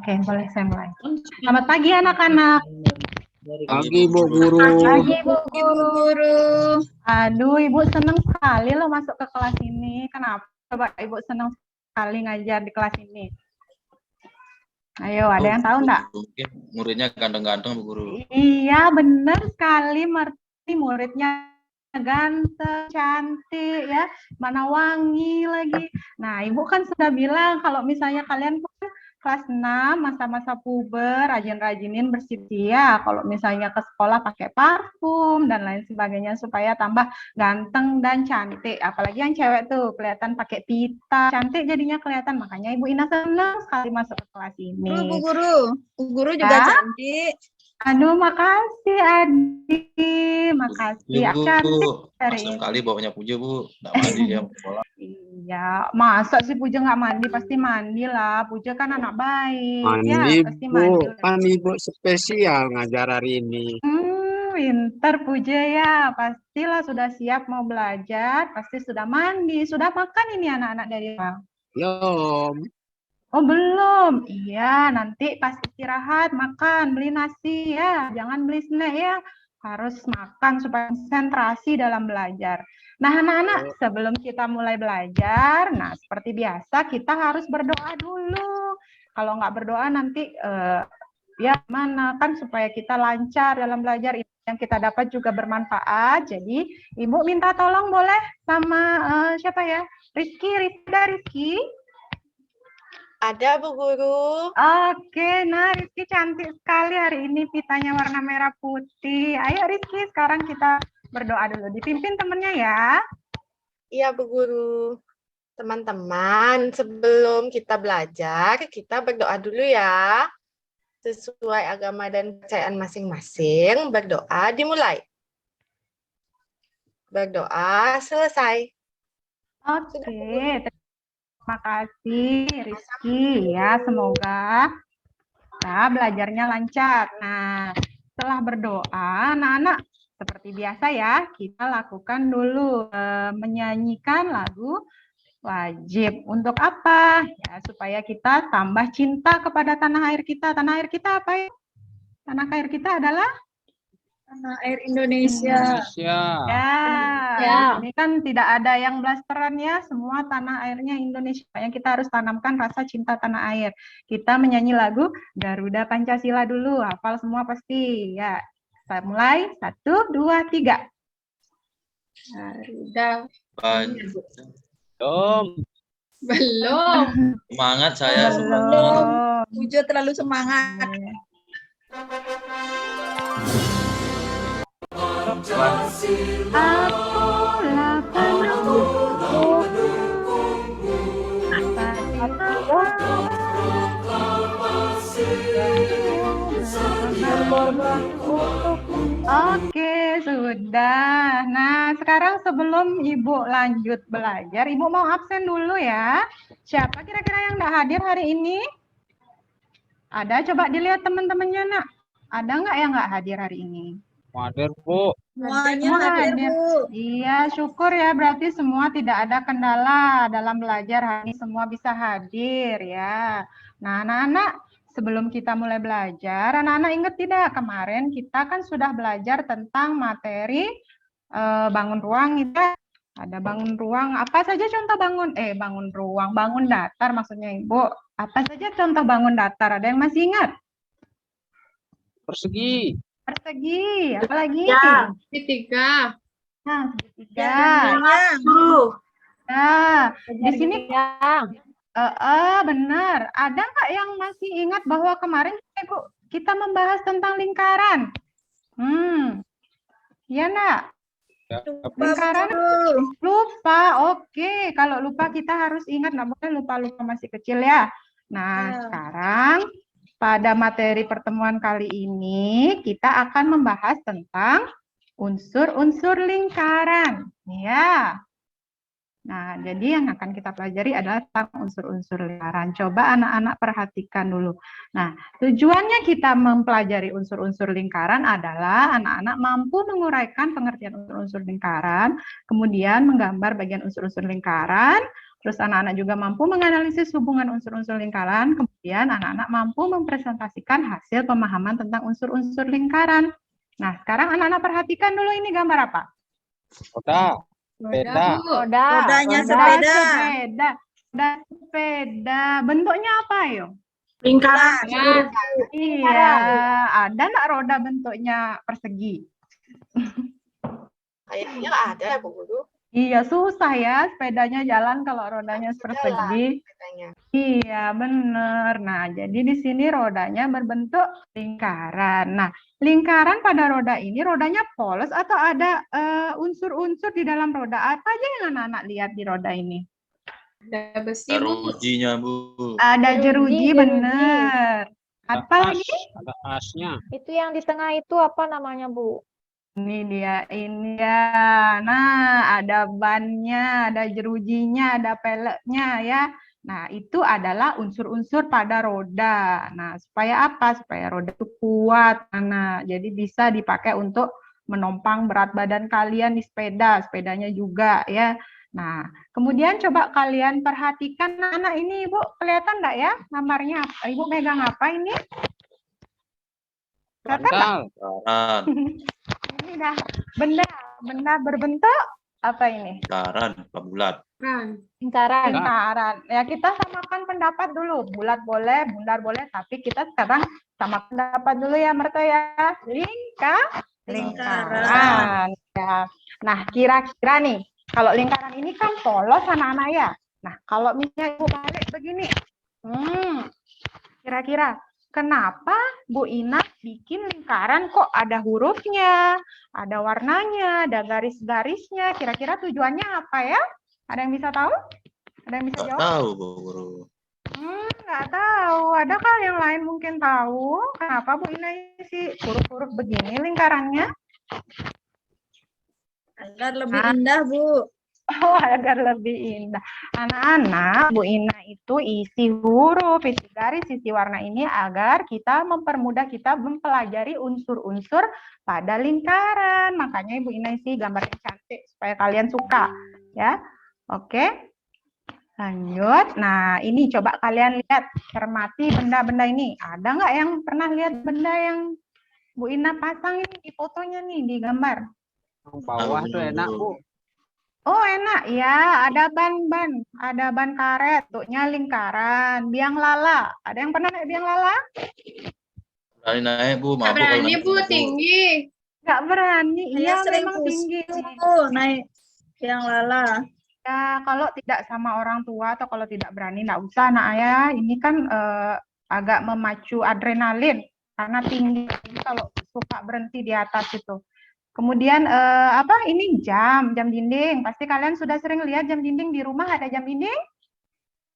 Oke, boleh saya mulai. Selamat pagi anak-anak. Pagi Bu Guru. Pagi Bu Guru. Aduh, Ibu senang sekali loh masuk ke kelas ini. Kenapa coba Ibu senang sekali ngajar di kelas ini? Ayo, ada yang tahu enggak? Mungkin muridnya ganteng-ganteng Bu Guru. Iya, benar sekali, Marti. Muridnya ganteng, cantik ya, mana wangi lagi. Nah, Ibu kan sudah bilang kalau misalnya kalian kan kelas 6, masa-masa puber, rajin-rajinin bersih ya. Kalau misalnya ke sekolah pakai parfum dan lain sebagainya supaya tambah ganteng dan cantik. Apalagi yang cewek tuh kelihatan pakai pita, cantik jadinya kelihatan. Makanya Ibu Ina senang sekali masuk ke kelas ini. Bu Guru juga Ya? cantik. Aduh, makasih Adi, makasih. Bu, Cantik hari masa ini. sekali bawanya Puja Bu, nggak mandi dia mau sekolah. Iya, masa sih Puja nggak mandi? Pasti mandi lah. Puja kan anak baik. Mandi Ya, pasti mandi. Bu, kan Ibu spesial ngajar hari ini. Pinter Puja ya. Pastilah sudah siap mau belajar. Pasti sudah mandi. Sudah makan ini anak-anak dari rumah? Belum. Oh, belum. Iya, nanti pas istirahat makan, beli nasi ya. Jangan beli snack ya. Harus makan supaya konsentrasi dalam belajar. Nah, anak-anak, sebelum kita mulai belajar, nah seperti biasa kita harus berdoa dulu. Kalau nggak berdoa nanti ya mana kan supaya kita lancar dalam belajar, yang kita dapat juga bermanfaat. Jadi, Ibu minta tolong boleh sama siapa ya? Rizky. Ada Bu Guru. Oke, nah Rizky cantik sekali hari ini, pitanya warna merah putih. Ayo Rizky, sekarang kita berdoa dulu. Dipimpin temennya ya. Iya Bu Guru. Teman-teman, sebelum kita belajar, kita berdoa dulu ya. Sesuai agama dan kepercayaan masing-masing, berdoa dimulai. Berdoa selesai. Oke, terima kasih Rizky ya, semoga kita belajarnya lancar. Nah, setelah berdoa, anak-anak seperti biasa ya, kita lakukan dulu menyanyikan lagu wajib. Untuk apa? Ya, supaya kita tambah cinta kepada tanah air kita. Tanah air kita apa ya? Tanah air kita adalah Tanah air Indonesia. Ya, ini kan tidak ada yang blasteran ya, semua tanah airnya Indonesia. Yang kita harus tanamkan rasa cinta tanah air. Kita menyanyi lagu Garuda Pancasila dulu, hafal semua pasti. Ya, kita mulai, 1, 2, 3. Garuda. Belum. Semangat saya. Belum. Puja terlalu semangat. Akulah Oke, sudah. Nah, sekarang sebelum Ibu lanjut belajar, Ibu mau absen dulu ya. Siapa kira-kira yang nggak hadir hari ini? Ada, coba dilihat teman-temannya, nak. Ada nggak yang nggak hadir hari ini? Hadir Bu. Semuanya Semua hadir Bu. Iya, syukur ya, berarti semua tidak ada kendala dalam belajar hari ini, semua bisa hadir ya. Nah, anak-anak, sebelum kita mulai belajar, anak-anak ingat tidak kemarin kita kan sudah belajar tentang materi bangun ruang itu. Ada bangun ruang, apa saja contoh bangun ruang, bangun datar maksudnya Ibu. Apa saja contoh bangun datar? Ada yang masih ingat? Persegi. Persegi, apalagi? Segitiga. Nah, segitiga. Nah, di sini benar. Ada nggak yang masih ingat bahwa kemarin Ibu kita membahas tentang lingkaran? Iya nak? Lingkaran lupa. Oke, kalau lupa kita harus ingat, nggak boleh lupa-lupa masih kecil ya. Nah, sekarang pada materi pertemuan kali ini kita akan membahas tentang unsur-unsur lingkaran. Ya. Nah, jadi yang akan kita pelajari adalah tentang unsur-unsur lingkaran. Coba anak-anak perhatikan dulu. Nah, tujuannya kita mempelajari unsur-unsur lingkaran adalah anak-anak mampu menguraikan pengertian unsur-unsur lingkaran, kemudian menggambar bagian unsur-unsur lingkaran, Terus anak-anak juga mampu menganalisis hubungan unsur-unsur lingkaran, kemudian anak-anak mampu mempresentasikan hasil pemahaman tentang unsur-unsur lingkaran. Nah, sekarang anak-anak perhatikan dulu ini gambar apa? Roda. Roda, Sepeda. Bu. Roda. Rodanya Roda. sepeda. Roda sepeda. Bentuknya apa, yo? Lingkaran. Iya, ada nggak roda bentuknya persegi? Kayaknya ada ya, Bu Guru. Iya, susah ya sepedanya jalan kalau rodanya persegi. Katanya. Iya, benar. Nah, jadi di sini rodanya berbentuk lingkaran. Nah, lingkaran pada roda ini, rodanya polos atau ada unsur-unsur di dalam roda? Apa aja yang anak-anak lihat di roda ini? Ada besi, Ada Bu. ujinya, Bu. Ada jeruji, Jeruji. benar. Apa lagi? Ada asnya. Itu yang di tengah itu apa namanya, Bu? Ini dia, ini ya. Nah, ada bannya, ada jerujinya, ada peleknya ya. Nah, itu adalah unsur-unsur pada roda. Nah, supaya apa? Supaya roda itu kuat. Nah, jadi bisa dipakai untuk menopang berat badan kalian di sepeda, sepedanya juga ya. Nah, kemudian coba kalian perhatikan anak ini, Ibu, kelihatan nggak ya gambarnya? Ibu megang apa ini? Kelihatan nggak? Bantal. Lingkaran. Ini dah benda berbentuk apa ini? Lingkaran, apa bulat? Kan. Lingkaran. Lingkaran. Ya, kita samakan pendapat dulu. Bulat boleh, bundar boleh, tapi kita sekarang sama pendapat dulu ya, Merto ya. Lingkaran. Ya. Nah, kira-kira nih, kalau lingkaran ini kan polos anak-anak ya. Nah, kalau misalnya Ibu balik begini, kira-kira kenapa Bu Ina bikin lingkaran kok ada hurufnya, ada warnanya, ada garis-garisnya? Kira-kira tujuannya apa ya? Ada yang bisa tahu? Ada yang bisa Nggak jawab? tahu, Bu Guru. Nggak tahu. Adakah yang lain mungkin tahu? Kenapa Bu Ina isi huruf-huruf begini lingkarannya? Agar lebih indah, Bu. Oh, agar lebih indah. Anak-anak, Bu Ina itu isi huruf, isi garis, isi warna ini agar kita mempermudah kita mempelajari unsur-unsur pada lingkaran. Makanya Ibu Ina isi gambar yang cantik supaya kalian suka. Ya, oke. Lanjut. Nah, ini coba kalian lihat, cermati benda-benda ini. Ada nggak yang pernah lihat benda yang Bu Ina pasang ini di fotonya nih, di gambar? Yang bawah tuh enak, Bu. Oh, enak ya. Ada ban karet, bentuknya lingkaran. Biang lala. Ada yang pernah naik biang lala? Berani naik, Bu. Nggak Mabuk kalau berani, naik, Bu, tinggi. Nggak berani. Saya Iya, sering memang tinggi. pusing, Bu, naik yang lala. Ya, kalau tidak sama orang tua atau kalau tidak berani, nggak usah, nak ya. Ini kan agak memacu adrenalin karena tinggi. Jadi kalau suka berhenti di atas itu. Kemudian apa ini jam dinding. Pasti kalian sudah sering lihat jam dinding di rumah. Ada jam dinding?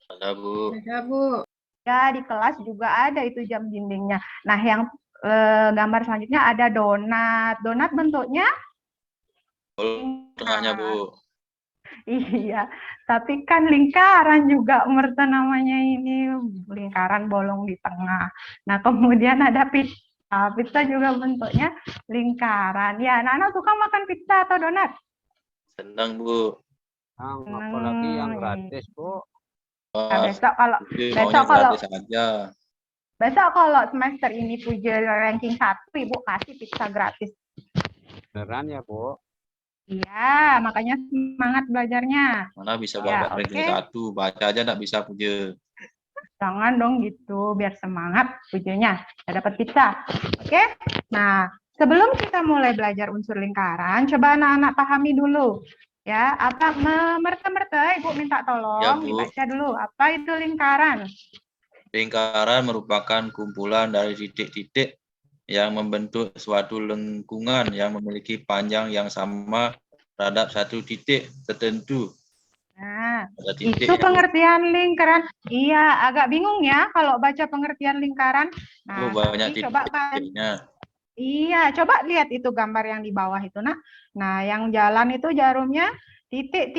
Ada, Bu. Ada, Bu. Ya, di kelas juga ada itu jam dindingnya. Nah, yang gambar selanjutnya ada donat. Donat bentuknya? Tengahnya, Bu. Iya, tapi kan lingkaran juga Merta namanya ini. Lingkaran bolong di tengah. Nah, kemudian ada pizza. Pizza juga bentuknya lingkaran. Ya, anak-anak suka makan pizza atau donat? Senang, Bu. Apalagi yang gratis, Bu. Nah, besok kalau Maunya gratis aja. besok kalau semester ini Puja ranking 1, Ibu kasih pizza gratis. Beneran ya, Bu? Iya, makanya semangat belajarnya. Mana bisa Ya, baca ranking 1. Baca aja nggak bisa, Puja. Jangan dong gitu, biar semangat Pujanya. Kita dapat pizza. Oke? Nah, sebelum kita mulai belajar unsur lingkaran, coba anak-anak pahami dulu. Ya, apa merta-merta Ibu minta tolong Ya, Bu. dibaca dulu. Apa itu lingkaran? Lingkaran merupakan kumpulan dari titik-titik yang membentuk suatu lengkungan yang memiliki panjang yang sama terhadap satu titik tertentu. Nah, Ada titik itu yang pengertian lingkaran. Iya, agak bingung ya kalau baca pengertian lingkaran. Nah, banyak tapi coba kan. titiknya. Iya, coba lihat itu gambar yang di bawah itu, nak. Nah, yang jalan itu jarumnya titik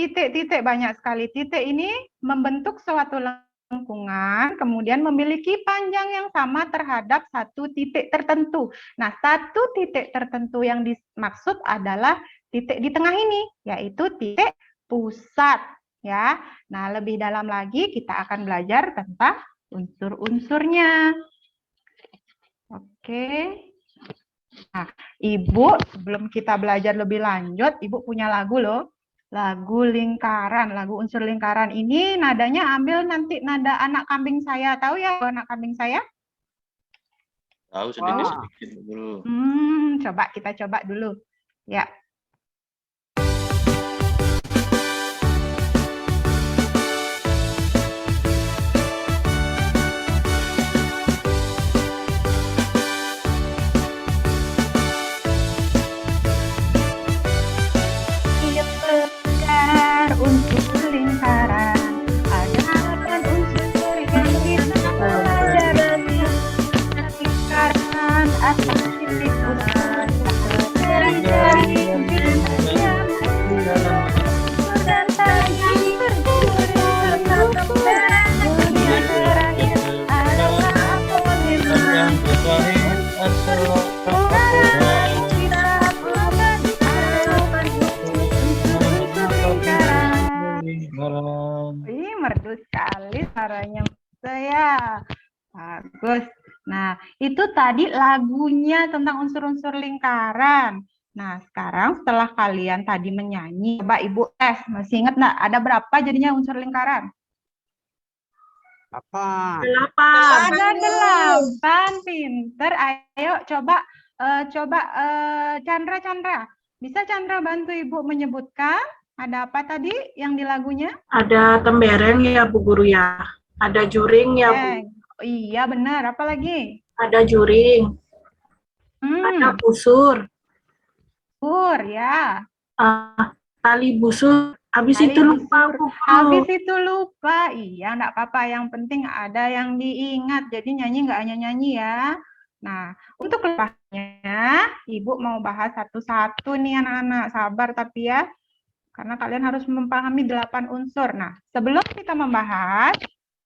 banyak sekali. Titik ini membentuk suatu lengkungan, kemudian memiliki panjang yang sama terhadap satu titik tertentu. Nah, satu titik tertentu yang dimaksud adalah titik di tengah ini, yaitu titik pusat. ya. Nah, lebih dalam lagi kita akan belajar tentang unsur-unsurnya. Oke. Nah, Ibu sebelum kita belajar lebih lanjut, Ibu punya lagu loh. Lagu lingkaran, lagu unsur lingkaran ini nadanya ambil nanti nada anak kambing saya. Tahu ya anak kambing saya? Tahu sedikit-sedikit dulu. Coba kita coba dulu. Ya. Unsur lingkaran ada unsur yang kita pelajari lingkaran atau titik pusat jari-jari dan tajam merdu sekali suaranya saya. Bagus. Nah, itu tadi lagunya tentang unsur-unsur lingkaran. Nah, sekarang setelah kalian tadi menyanyi, coba Ibu tes. Masih ingat nggak? Ada berapa jadinya unsur lingkaran? 8. 8. Ada 8. Pinter. Ayo coba Chandra. Bisa Chandra bantu Ibu menyebutkan? Ada apa tadi yang di lagunya? Ada tembereng ya Bu Guru ya. Ada juring ya Bu. Iya benar. Apa lagi? Ada juring. Ada busur. Bur ya. Tali busur. Habis Tali itu lupa busur. Bu Guru. Habis itu lupa. Iya enggak apa-apa. Yang penting ada yang diingat. Jadi nyanyi nggak hanya nyanyi ya. Nah, untuk lepasnya Ibu mau bahas satu-satu nih anak-anak. Sabar tapi ya. Karena kalian harus memahami 8 unsur. Nah, sebelum kita membahas,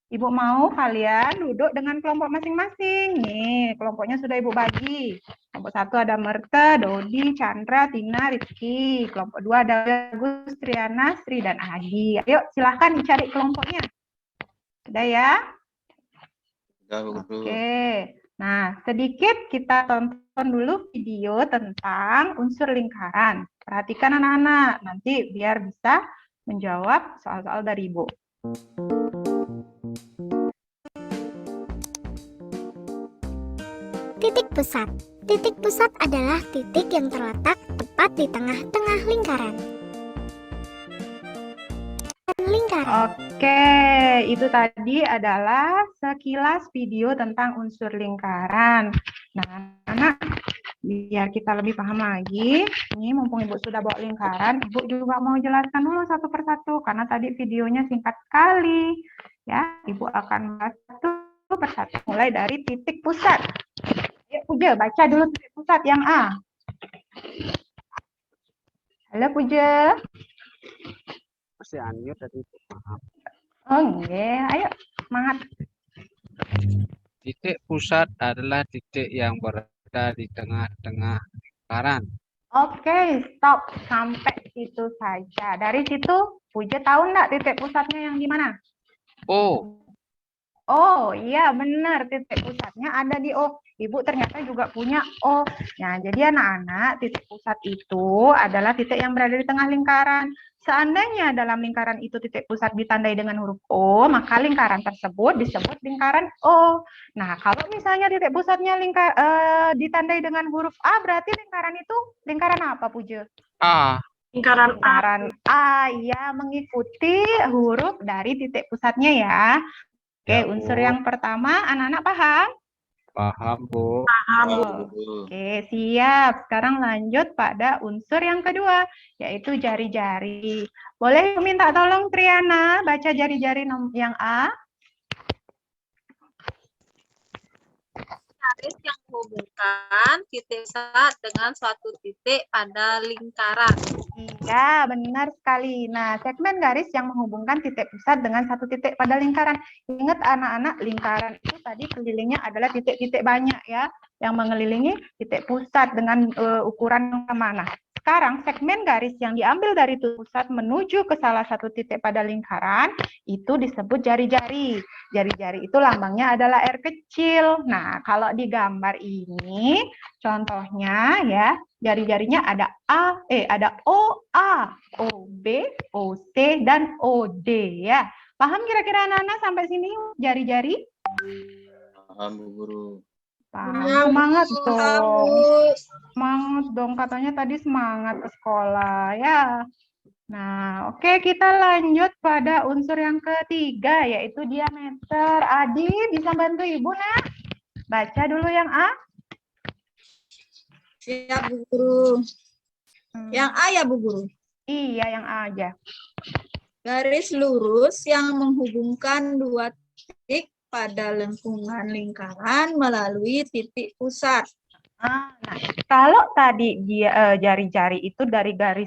Ibu mau kalian duduk dengan kelompok masing-masing. Nih, kelompoknya sudah Ibu bagi. Kelompok 1 ada Merta, Dodi, Chandra, Tina, Rizky. Kelompok 2 ada Agus, Triana, Sri, dan Adi. Ayo, silahkan dicari kelompoknya. Sudah ya? Oke. Nah, sedikit kita tonton dulu video tentang unsur lingkaran. Perhatikan anak-anak, nanti biar bisa menjawab soal-soal dari Ibu. Titik pusat. Titik pusat adalah titik yang terletak tepat di tengah-tengah lingkaran. Oke, itu tadi adalah sekilas video tentang unsur lingkaran. Nah, anak, biar kita lebih paham lagi, ini mumpung Ibu sudah bawa lingkaran, Ibu juga mau jelaskan dulu satu persatu, karena tadi videonya singkat sekali. Ya, Ibu akan bahas satu persatu, mulai dari titik pusat. Ayo, Puja, baca dulu titik pusat yang A. Halo, Puja. Masih unmute tadi. Maaf. Ayo, semangat. Titik pusat adalah titik yang berada di tengah-tengah lingkaran. Oke, stop. Sampai situ saja. Dari situ, Puja tahu nggak titik pusatnya yang di mana? Oh, iya benar. Titik pusatnya ada di O. Ibu ternyata juga punya O. Nah, jadi anak-anak, titik pusat itu adalah titik yang berada di tengah lingkaran. Seandainya dalam lingkaran itu titik pusat ditandai dengan huruf O, maka lingkaran tersebut disebut lingkaran O. Nah, kalau misalnya titik pusatnya ditandai dengan huruf A, berarti lingkaran itu lingkaran apa, Puja? A. Lingkaran A, ya, mengikuti huruf dari titik pusatnya ya. Oke, unsur yang pertama, anak-anak paham? Paham, Bu. Oke, siap. Sekarang lanjut pada unsur yang kedua, yaitu jari-jari. Boleh minta tolong Triana baca jari-jari yang A? Garis yang menghubungkan titik pusat dengan suatu titik pada lingkaran. Iya, benar sekali. Nah, segmen garis yang menghubungkan titik pusat dengan satu titik pada lingkaran. Ingat anak-anak, lingkaran itu tadi kelilingnya adalah titik-titik banyak ya, yang mengelilingi titik pusat dengan ukuran yang mana. sekarang segmen garis yang diambil dari pusat menuju ke salah satu titik pada lingkaran itu disebut jari-jari. Jari-jari itu lambangnya adalah R kecil. Nah, kalau di gambar ini contohnya ya, jari-jarinya ada ada O, A, O, B, O, C, dan O, D ya. Paham kira-kira anak-anak sampai sini jari-jari? Paham, Bu Guru. Paham. Semangat dong. Semangat dong, katanya tadi semangat ke sekolah ya. Nah, oke, kita lanjut pada unsur yang ketiga, yaitu diameter. Adi, bisa bantu Ibu, nak? Baca dulu yang A. Siap, Bu Guru. Yang A ya, Bu Guru? Iya, yang A aja. Garis lurus yang menghubungkan dua titik pada lengkungan lingkaran melalui titik pusat. Nah, kalau tadi dia jari-jari itu dari garis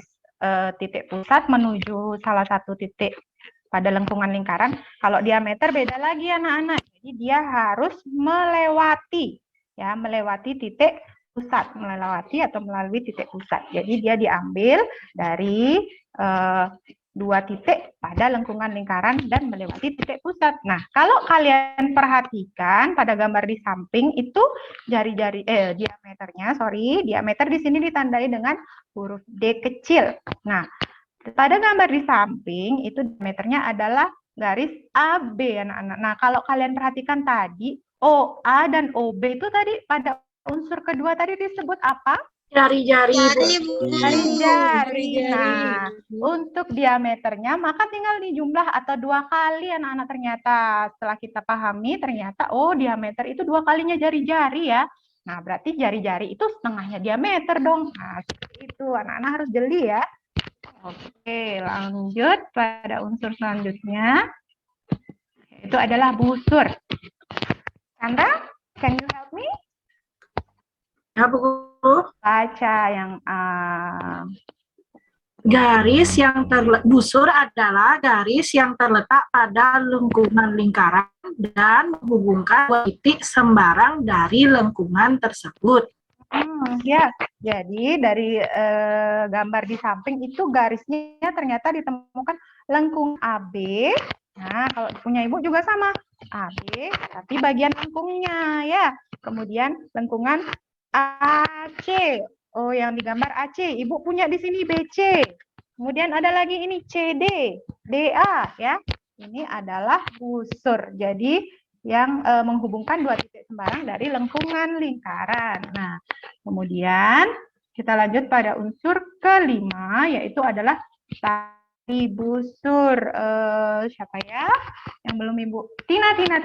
titik pusat menuju salah satu titik pada lengkungan lingkaran, kalau diameter beda lagi anak-anak. Jadi dia harus melewati titik pusat, melewati atau melalui titik pusat. Jadi dia diambil dari dua titik pada lengkungan lingkaran dan melewati titik pusat. Nah, kalau kalian perhatikan pada gambar di samping itu diameter di sini ditandai dengan huruf D kecil. Nah, pada gambar di samping itu diameternya adalah garis AB anak-anak. Nah, kalau kalian perhatikan tadi OA dan OB itu tadi pada unsur kedua tadi disebut apa? Jari-jari. Jari-jari. Nah, untuk diameternya maka tinggal dijumlah atau dua kali anak-anak ternyata. Setelah kita pahami ternyata diameter itu dua kalinya jari-jari ya. Nah, berarti jari-jari itu setengahnya diameter dong. Nah, seperti itu. Anak-anak harus jeli ya. Oke, lanjut pada unsur selanjutnya. Itu adalah busur. Sandra, can you help me? Ya, Bu Guru. Baca yang A. Garis yang busur adalah garis yang terletak pada lengkungan lingkaran dan menghubungkan dua titik sembarang dari lengkungan tersebut. Ya, jadi dari gambar di samping itu garisnya ternyata ditemukan lengkung AB. Nah, kalau punya Ibu juga sama, AB, tapi bagian lengkungnya ya. Kemudian lengkungan AC. Yang digambar AC. Ibu punya di sini BC. Kemudian ada lagi ini CD, DA ya. Ini adalah busur. Jadi yang menghubungkan dua titik sembarang dari lengkungan lingkaran. Nah, kemudian kita lanjut pada unsur kelima, yaitu adalah tali busur. Siapa ya yang belum Ibu? Tina. Tina,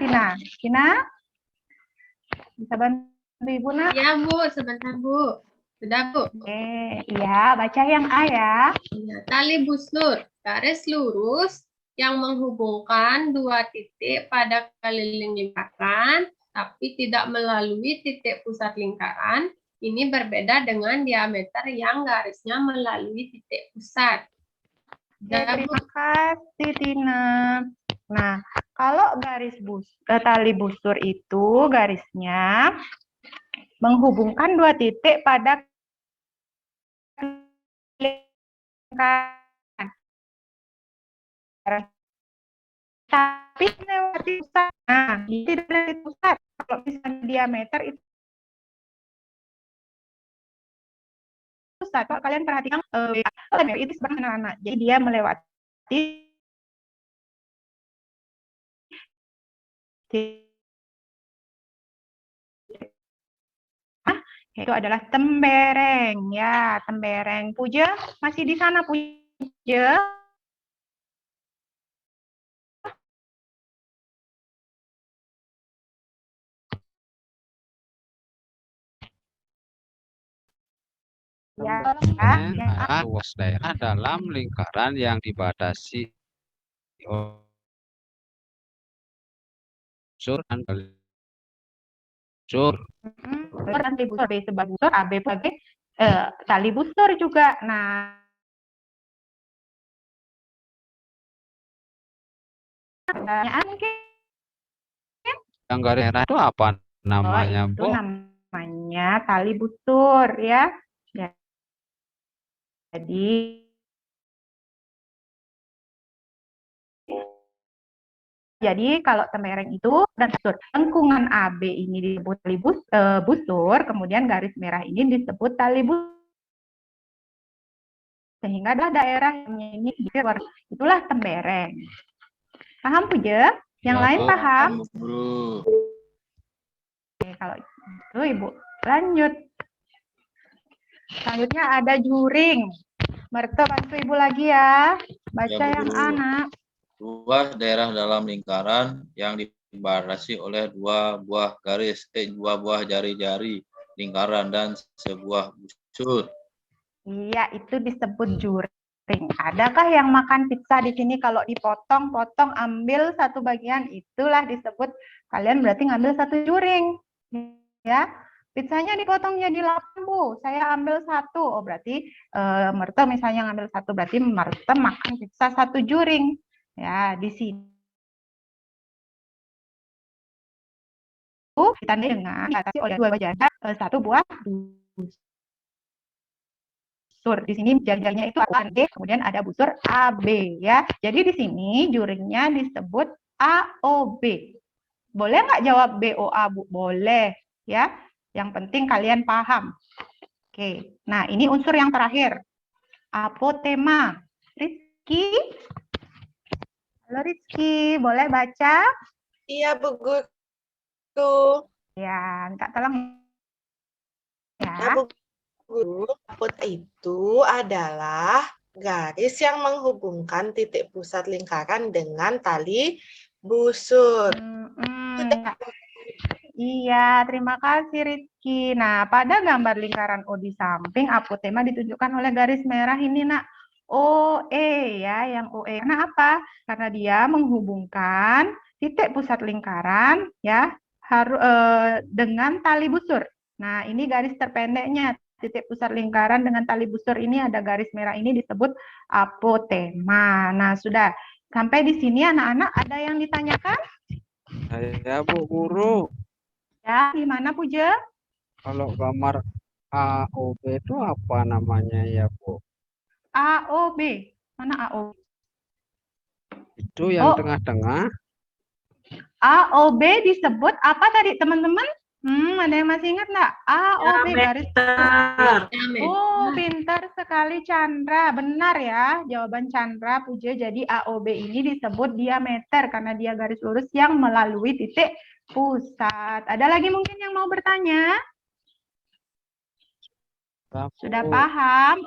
bisa bantu Ibu, nak? Ya, Bu. Sebentar, Bu. Sudah, Bu. Iya, baca yang A ya. Tali busur, garis lurus yang menghubungkan dua titik pada keliling lingkaran, tapi tidak melalui titik pusat lingkaran. Ini berbeda dengan diameter yang garisnya melalui titik pusat. Terima kasih, Tina. Nah, kalau tali busur itu garisnya menghubungkan dua titik pada lingkaran. Tapi melewati pusat. Nah, tidak dari pusat. Kalau misalnya diameter itu pusat. Kalau kalian perhatikan itu sebenarnya anak-anak. Jadi dia melewati itu adalah tembereng ya, tembereng. Puja masih di sana, Puja? Luas daerah dalam lingkaran yang dibatasi unsur dan busur. Tali busur B sebagai busur, AB sebagai tali busur juga. Nah, pertanyaan mungkin Yang garis merah itu apa namanya, itu Bu? namanya tali busur ya. Jadi kalau tembereng itu dan busur, lengkungan AB ini disebut tali busur, kemudian garis merah ini disebut tali busur. Sehingga adalah daerah yang ini itulah tembereng. Paham Puja? Yang Ya, lain Bu. paham? Paham, Guru. Oke, kalau itu Ibu lanjut. Selanjutnya ada juring. Merto bantu Ibu lagi ya. Baca Ya, Bu yang Guru. anak. Luas daerah dalam lingkaran yang dibatasi oleh dua buah jari-jari lingkaran dan sebuah busur. Iya, itu disebut juring. Adakah yang makan pizza di sini kalau dipotong-potong ambil satu bagian, itulah disebut kalian berarti ngambil satu juring. Ya. Pizzanya dipotong jadi 8, Bu. Saya ambil satu. Oh, berarti Merta misalnya ngambil satu, berarti Merta makan pizza satu juring. Ya, di sini ditandai dengan dibatasi oleh dua bagian, satu buah busur. Di sini jari-jarinya itu A, D, kemudian ada busur AB ya. Jadi di sini juringnya disebut AOB. Boleh nggak jawab BOA, Bu? Boleh ya. Yang penting kalian paham. Oke. Nah, ini unsur yang terakhir. Apotema. Rizky? Halo Rizky, boleh baca? Iya, Bu Guru. Ya, minta tolong ya. Ya, Bu Guru, apot itu adalah garis yang menghubungkan titik pusat lingkaran dengan tali busur. Iya, terima kasih Rizky. Nah, pada gambar lingkaran O di samping, apotema ditunjukkan oleh garis merah ini, Nak. OE ya, yang OE. Karena apa? Karena dia menghubungkan titik pusat lingkaran ya dengan tali busur. Nah, ini garis terpendeknya. Titik pusat lingkaran dengan tali busur ini ada garis merah ini disebut apotema. Nah, sudah sampai di sini anak-anak ada yang ditanyakan? Saya Bu Guru, Ya, gimana Puja? kalau gambar AOB itu apa namanya ya Bu? AOB. Mana AOB? Itu yang Oh. tengah-tengah. AOB disebut apa tadi teman-teman? Ada yang masih ingat nggak? AOB garis. Oh, pintar sekali Chandra. Benar ya, jawaban Chandra Puja. Jadi AOB ini disebut diameter karena dia garis lurus yang melalui titik pusat. Ada lagi mungkin yang mau bertanya? Sudah paham?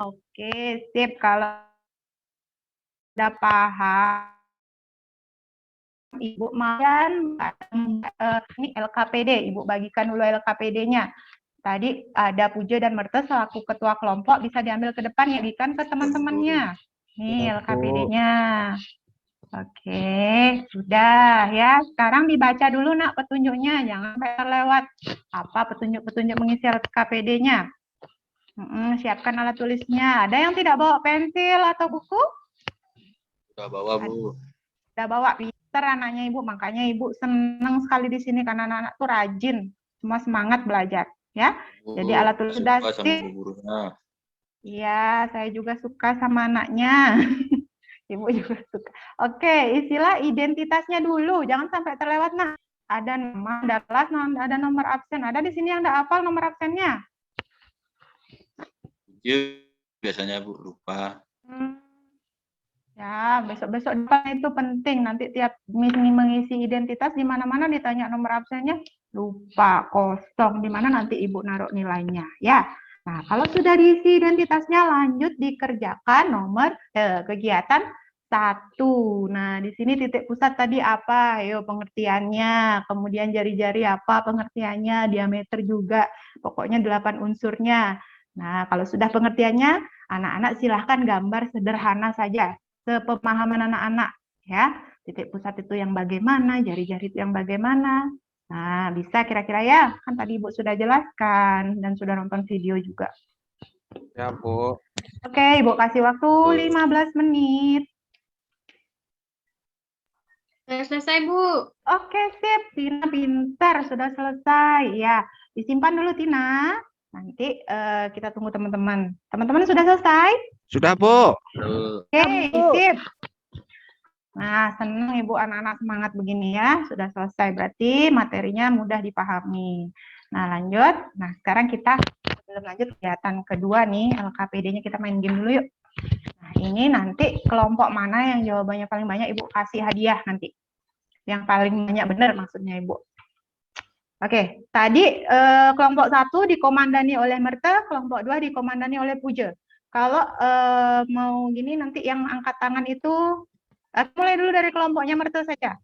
Oke, sip. Kalau sudah paham, Ibu Mayan, ini LKPD, Ibu bagikan dulu LKPD-nya. Tadi ada Puja dan Merta selaku ketua kelompok, bisa diambil ke depan ya, bagikan ke teman-temannya. Nih LKPD-nya. Oke, sudah ya. Sekarang dibaca dulu Nak petunjuknya, jangan sampai terlewat. Apa petunjuk-petunjuk mengisi LKPD-nya? Siapkan alat tulisnya. Ada yang tidak bawa pensil atau buku? Sudah bawa, Bu. Sudah bawa. Anaknya Ibu, makanya Ibu senang sekali di sini karena anak-anak tuh rajin, semua semangat belajar, ya. Jadi alat tulis sudah sip. Iya, saya juga suka sama anaknya. Ibu juga suka. Oke, istilah identitasnya dulu, jangan sampai terlewat. Nah, ada nama, ada kelas, ada nomor absen. Ada di sini yang ada hafal nomor absennya? Iya, biasanya Bu lupa. Ya, besok-besok itu penting. Nanti tiap mengisi identitas di mana-mana ditanya nomor absennya, lupa, kosong. Di mana nanti Ibu naruh nilainya, ya. Nah, kalau sudah diisi identitasnya, lanjut dikerjakan nomor kegiatan 1. Nah, di sini titik pusat tadi apa? Ayo pengertiannya. Kemudian jari-jari apa pengertiannya? Diameter juga. Pokoknya 8 unsurnya. Nah, kalau sudah pengertiannya, anak-anak silahkan gambar sederhana saja. Sepemahaman anak-anak ya, titik pusat itu yang bagaimana, jari-jari itu yang bagaimana. Nah, bisa kira-kira ya, kan tadi Ibu sudah jelaskan dan sudah nonton video juga. Ya Bu. Oke, Ibu kasih waktu 15 menit. Sudah selesai Bu. Oke, sip. Tina pintar, sudah selesai. Ya, disimpan dulu Tina. Nanti kita tunggu teman-teman. Teman-teman sudah selesai? Sudah, Bu. Oke, sip. Nah, senang Ibu anak-anak semangat begini ya. Sudah selesai, berarti materinya mudah dipahami. Nah, lanjut. Nah, sekarang kita belum lanjut kegiatan kedua nih, LKPD-nya kita main game dulu yuk. Nah, ini nanti kelompok mana yang jawabannya paling banyak Ibu kasih hadiah nanti. Yang paling banyak benar maksudnya Ibu. Oke, tadi kelompok 1 dikomandani oleh Merta, kelompok 2 dikomandani oleh Puja. Kalau mau gini nanti yang angkat tangan itu mulai dulu dari kelompoknya Merta saja.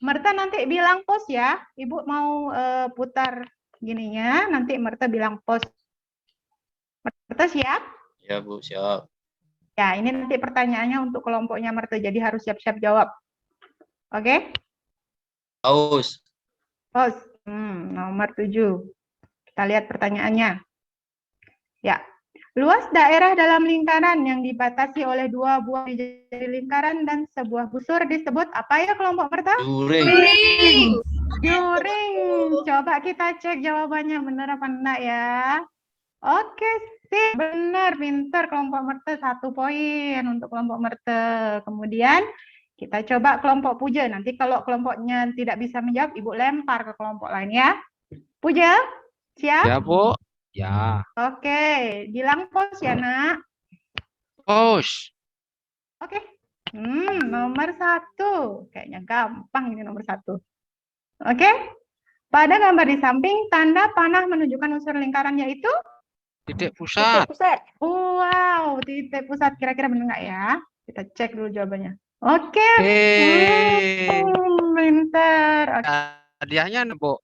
Merta nanti bilang pos ya. Ibu mau putar gininya, nanti Merta bilang pos. Merta siap? Ya, Bu, siap. Ya, ini nanti pertanyaannya untuk kelompoknya Merta, jadi harus siap-siap jawab. Oke? Aus. Pos. Nomor 7. Kita lihat pertanyaannya. Ya. Luas daerah dalam lingkaran yang dibatasi oleh 2 buah jari lingkaran dan sebuah busur disebut apa ya kelompok Merta? Juring. Juring. Coba kita cek jawabannya benar apa enggak ya. Oke, sip. Benar, pinter kelompok Merta, 1 poin untuk kelompok Merta. Kemudian kita coba kelompok Puja. Nanti kalau kelompoknya tidak bisa menjawab, Ibu lempar ke kelompok lain ya. Puja, siap? Ya, Bu. Ya. Oke, bilang pos ya, Nak. Pos. Oke. Nomor 1. Kayaknya gampang ini nomor 1. Oke. Pada gambar di samping, tanda panah menunjukkan unsur lingkaran yaitu? Titik pusat. Wow, titik pusat. Kira-kira benar nggak ya? Kita cek dulu jawabannya. Oke. Pinter. Oke. Hadiahnya, Bu.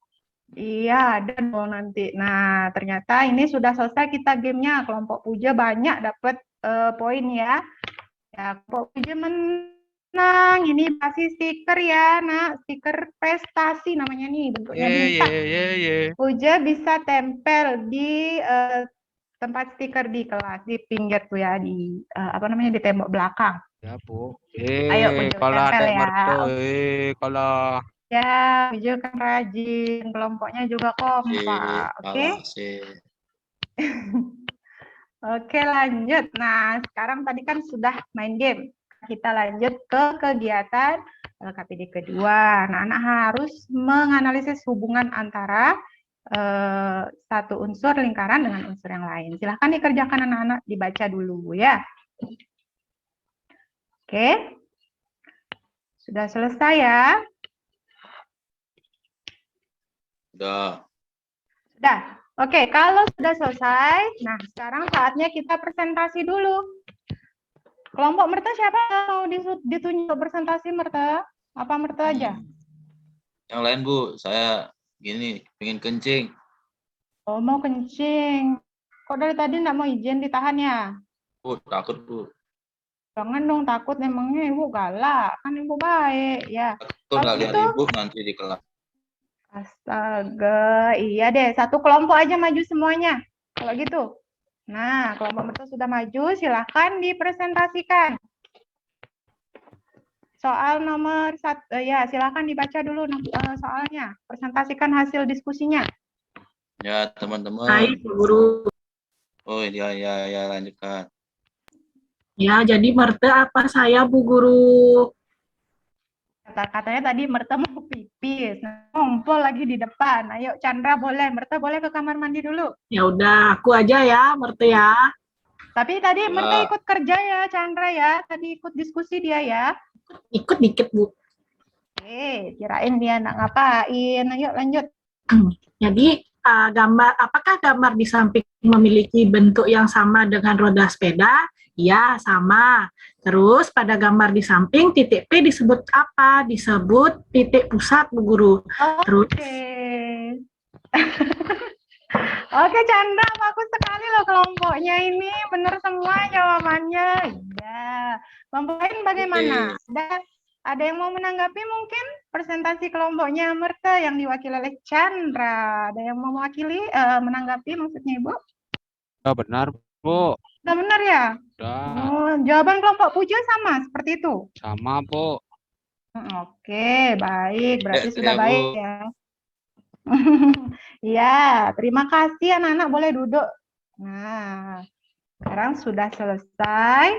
Iya, ada dong nanti. Nah, ternyata ini sudah selesai kita gamenya. Kelompok Puja banyak dapat poin ya. Ya, kelompok Puja menang. Ini pasti stiker ya, Nak. Stiker prestasi namanya nih. Bentuknya bintang. Puja bisa tempel di tempat stiker di kelas, di pinggir tuh ya, di apa namanya, di tembok belakang. Ya, Bu. Ayo, Puja kalau tempel ada ya. Merto, kalau Ya, Puja kan rajin, kelompoknya juga kompak. Oke? Oke, lanjut. Nah, sekarang tadi kan sudah main game. Kita lanjut ke kegiatan LKPD kedua. Nah, anak harus menganalisis hubungan antara satu unsur lingkaran dengan unsur yang lain. Silahkan dikerjakan anak-anak, dibaca dulu ya. Oke. Sudah selesai ya? Sudah. Oke, kalau sudah selesai, nah sekarang saatnya kita presentasi dulu. Kelompok Merta siapa yang mau ditunjuk presentasi Merta? Apa Merta aja? Yang lain, Bu. Saya gini, pengen kencing. Oh, mau kencing. Kok dari tadi nggak mau izin ditahan ya? Bu, takut, Bu. Jangan dong takut, memangnya Ibu galak. Kan Ibu baik, ya. Takut nggak lihat Ibu nanti di kelas. Astaga, iya deh. Satu kelompok aja maju semuanya. Kalau gitu. Nah, kelompok Merta sudah maju, silahkan dipresentasikan. Soal nomor 1, ya silahkan dibaca dulu soalnya. Presentasikan hasil diskusinya. Ya, teman-teman. Baik, Bu Guru. Oh, ya, lanjutkan. Ya, jadi Merta apa saya, Bu Guru? Katanya tadi Merta mau pipis, ngumpul lagi di depan. Ayo Chandra boleh, Merta boleh ke kamar mandi dulu. Ya udah, aku aja ya, Merta ya. Tapi tadi Merta ikut kerja ya, Chandra ya. Tadi ikut diskusi dia ya. Ikut dikit, Bu. Oke, kirain dia nak ngapain. Ayo lanjut. Jadi apakah gambar di samping memiliki bentuk yang sama dengan roda sepeda? Ya, sama. Terus pada gambar di samping titik P disebut apa? Disebut titik pusat, Bu Guru. Terus Oke, Chandra, bagus sekali loh kelompoknya ini. Benar semua jawabannya. Iya. Kelompok lain bagaimana? Ada yang mau menanggapi mungkin presentasi kelompoknya Merta yang diwakili oleh Chandra? Ada yang mau mewakili menanggapi maksudnya Ibu? sudah benar, Bu. Sudah benar ya? Sudah. Jawaban kelompok Puja sama seperti itu? Sama, Bu. Oke, baik. Berarti sudah baik ya. Ya, terima kasih anak-anak, boleh duduk. Nah, sekarang sudah selesai.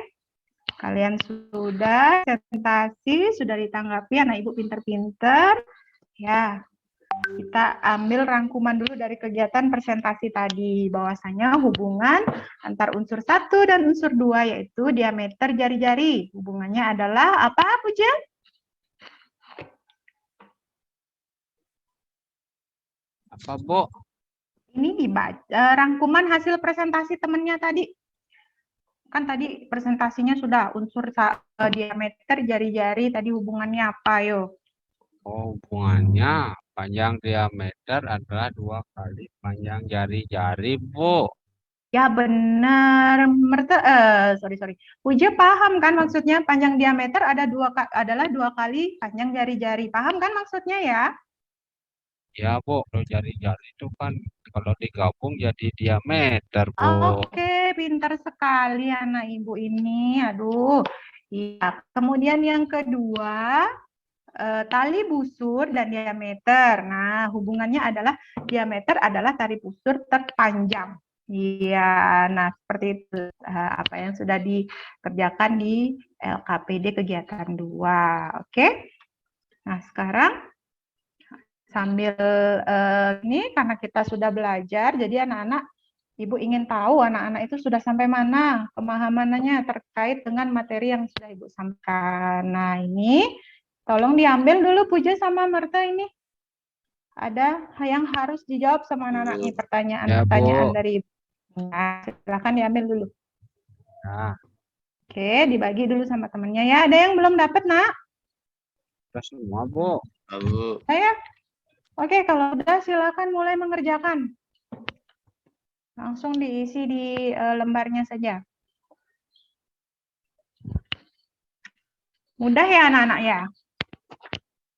Kalian sudah presentasi, sudah ditanggapi, anak ibu pinter-pinter. Ya, kita ambil rangkuman dulu dari kegiatan presentasi tadi. Bahwasanya hubungan antar unsur 1 dan unsur 2 yaitu diameter jari-jari. Hubungannya adalah apa, Puja? Apa, Bu? Ini dibaca rangkuman hasil presentasi temennya tadi. Kan tadi presentasinya sudah unsur diameter jari-jari tadi hubungannya apa, yo? Oh, hubungannya panjang diameter adalah 2 kali panjang jari-jari, Bu. Ya benar, sorry. Puja paham kan maksudnya panjang diameter adalah 2 kali panjang jari-jari. Paham kan maksudnya ya? Ya, Bu. Kalau jari-jari itu kan kalau digabung jadi diameter, Bu. Oke, pintar sekali anak ibu ini. Aduh. Iya. Kemudian yang kedua, tali busur dan diameter. Nah, hubungannya adalah diameter adalah tali busur terpanjang. Iya, nah seperti itu apa yang sudah dikerjakan di LKPD kegiatan 2. Oke. Nah, sekarang sambil ini karena kita sudah belajar, jadi anak-anak, Ibu ingin tahu anak-anak itu sudah sampai mana pemahamannya terkait dengan materi yang sudah Ibu sampaikan. Nah, ini tolong diambil dulu Puja sama Marta ini. Ada yang harus dijawab sama anak-anak nih pertanyaan-pertanyaan dari Ibu. Nah, silakan diambil dulu. Nah, Oke, dibagi dulu sama temennya ya. Ada yang belum dapat, Nak? kita semua, Bu. Bu. Saya? Oke, kalau udah silakan mulai mengerjakan. Langsung diisi di lembarnya saja. Mudah ya anak-anak ya?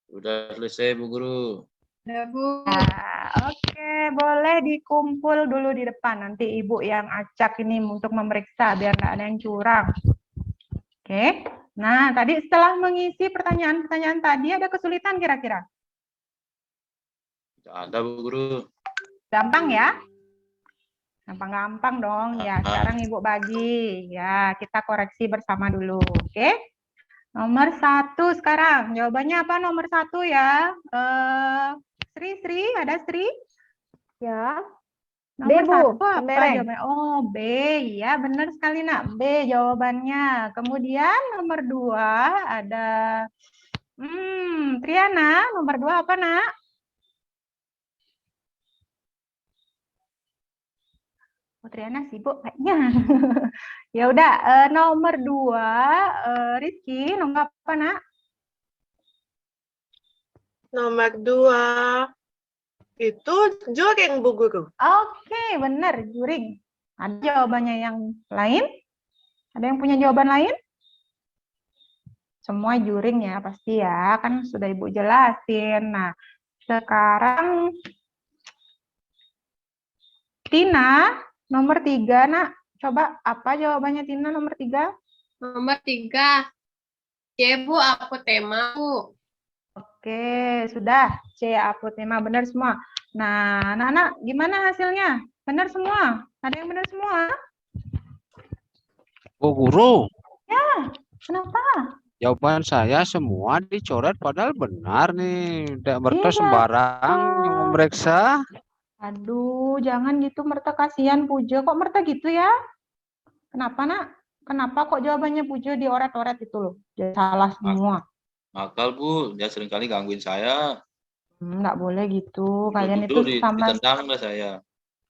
Udah selesai, Bu Guru. Ya, Bu. Nah, oke, boleh dikumpul dulu di depan. Nanti Ibu yang acak ini untuk memeriksa biar nggak ada yang curang. Oke. Nah, tadi setelah mengisi pertanyaan-pertanyaan tadi ada kesulitan kira-kira? Tidak ada, Bu Guru. Gampang ya? Gampang-gampang dong. Ya, sekarang Ibu bagi. Ya, kita koreksi bersama dulu. Oke. Nomor 1 sekarang. Jawabannya apa nomor 1 ya? Sri, ada Sri? Ya. Nomor B, Bu. 1 apa Lembereng. jawabannya? Oh, B. Ya, benar sekali, Nak. B jawabannya. Kemudian nomor 2 ada Triana. Nomor 2 apa, Nak? Oh, Triana sibuk kayaknya. Ya udah, nomor 2 Rizky, nomor apa, Nak? Nomor 2 itu juring, Bu Guru. Oke, benar, juring. Ada jawabannya yang lain? Ada yang punya jawaban lain? Semua juring ya, pasti ya. Kan sudah Ibu jelasin. Nah, sekarang Tina, nomor 3, Nak. Coba apa jawabannya Tina nomor 3? Nomor 3. C, Bu, apotema, Bu. Oke, sudah. C, apotema. Benar semua. Nah, anak-anak, gimana hasilnya? Benar semua? Ada yang benar semua? Bu Guru, Ya, kenapa? jawaban saya semua dicoret padahal benar nih. Tidak merta Iya. sembarang yang memeriksa. Aduh, jangan gitu Merta, kasihan Pujo. Kok Merta gitu ya? Kenapa, Nak? Kenapa kok jawabannya Pujo dioret-oret itu loh? Jadi salah semua. Nakal, Bu. Dia seringkali gangguin saya. Nggak boleh gitu. Kalian itu Duduk sama. ditendang lah saya.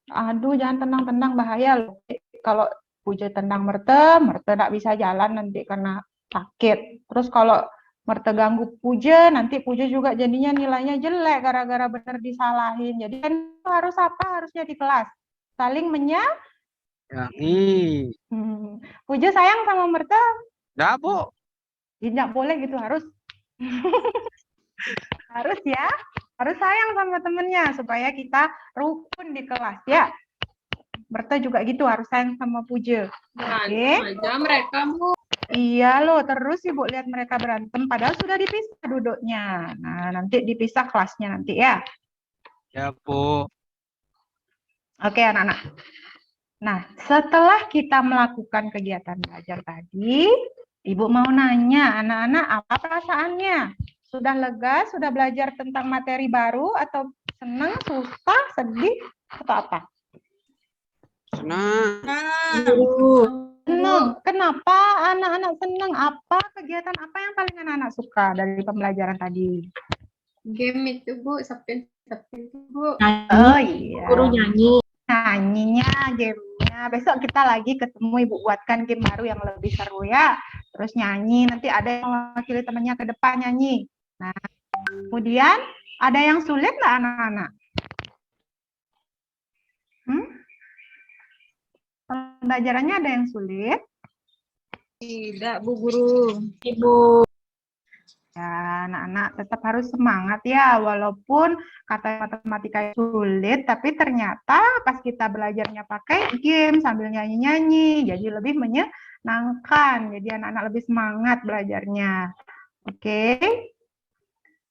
Aduh, jangan tenang-tenang, bahaya loh. Kalau Pujo tendang Merta nggak bisa jalan nanti karena sakit. Terus kalau Merta ganggu Puja, nanti Puja juga jadinya nilainya jelek gara-gara benar disalahin. Jadi kan harus apa? Harusnya di kelas. Saling Yangi. Puja sayang sama Merta? Enggak, Bu. Tidak boleh gitu, harus. Harus ya. Harus sayang sama temennya supaya kita rukun di kelas ya. Merta juga gitu, harus sayang sama Puja. Berantem aja mereka, Bu. Iya loh, terus Ibu lihat mereka berantem, padahal sudah dipisah duduknya. Nah, nanti dipisah kelasnya nanti ya. Ya, Bu. Oke, anak-anak. Nah, setelah kita melakukan kegiatan belajar tadi, Ibu mau nanya, anak-anak apa perasaannya? Sudah lega, sudah belajar tentang materi baru, atau senang, susah, sedih, atau apa? Senang. Senang. Kenapa anak-anak senang? Apa kegiatan apa yang paling anak-anak suka dari pembelajaran tadi? Game itu, Bu. Sepin itu, Bu. Oh iya. Guru nyanyi. Nyanyinya, gamenya. Besok kita lagi ketemu, Ibu buatkan game baru yang lebih seru ya. Terus nyanyi, nanti ada yang mewakili temannya ke depan nyanyi. Nah, kemudian ada yang sulit nggak anak-anak? Pembelajarannya ada yang sulit? Tidak, Bu Guru. Ibu. Ya, anak-anak tetap harus semangat ya, walaupun kata matematika sulit, tapi ternyata pas kita belajarnya pakai game sambil nyanyi-nyanyi, jadi lebih menyenangkan, jadi anak-anak lebih semangat belajarnya. Oke?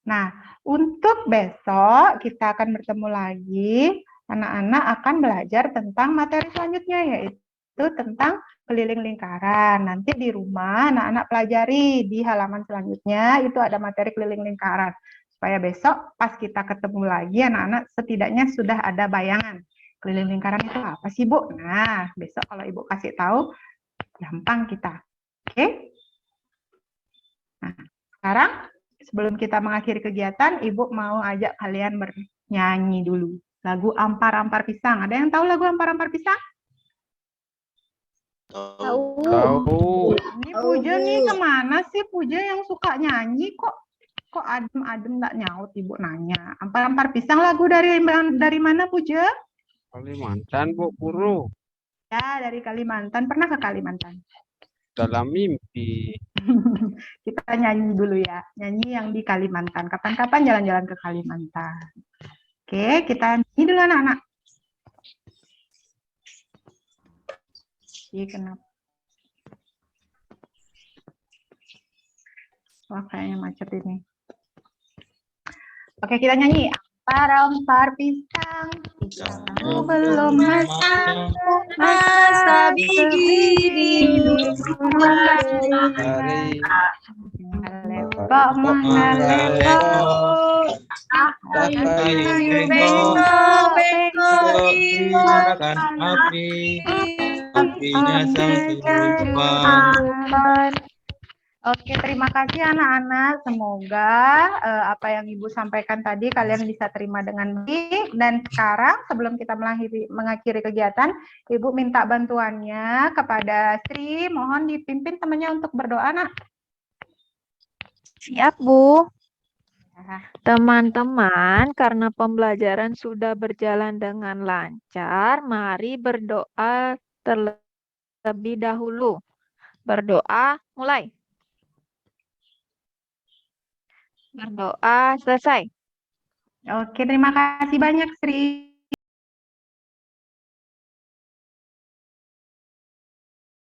Nah, untuk besok kita akan bertemu lagi, anak-anak akan belajar tentang materi selanjutnya, yaitu tentang keliling lingkaran. Nanti di rumah anak-anak pelajari di halaman selanjutnya itu ada materi keliling lingkaran. Supaya besok pas kita ketemu lagi anak-anak setidaknya sudah ada bayangan. Keliling lingkaran itu apa sih, Bu? Nah, besok kalau Ibu kasih tahu gampang kita. Oke? Nah, sekarang sebelum kita mengakhiri kegiatan, Ibu mau ajak kalian bernyanyi dulu. Lagu Ampar-Ampar Pisang. Ada yang tahu lagu Ampar-Ampar Pisang? Tahu. Tahu. Ini Puja nih kemana sih Puja yang suka nyanyi kok adem-adem nggak nyaut Ibu nanya. Ampar-ampar pisang lagu dari mana Puja? Kalimantan, Bu Guru. Ya dari Kalimantan. Pernah ke Kalimantan? Dalam mimpi. Kita nyanyi dulu ya. Nyanyi yang di Kalimantan. Kapan-kapan jalan-jalan ke Kalimantan. Oke, kita nyanyi dulu anak-anak. Iya, kenapa? Wah, kayaknya macet ini. Oke, kita nyanyi. Ampar-ampar pisang, pisangku belum matang, masa biji Hari melepok melepok, Makan api, apinya sang kehidupan. Oke, terima kasih anak-anak. Semoga apa yang Ibu sampaikan tadi kalian bisa terima dengan baik. Dan sekarang sebelum kita mengakhiri kegiatan, Ibu minta bantuannya kepada Sri. Mohon dipimpin temannya untuk berdoa, nak. Siap, Bu. Teman-teman, karena pembelajaran sudah berjalan dengan lancar, mari berdoa terlebih dahulu. Berdoa, mulai. Berdoa, selesai. Oke, terima kasih banyak, Sri.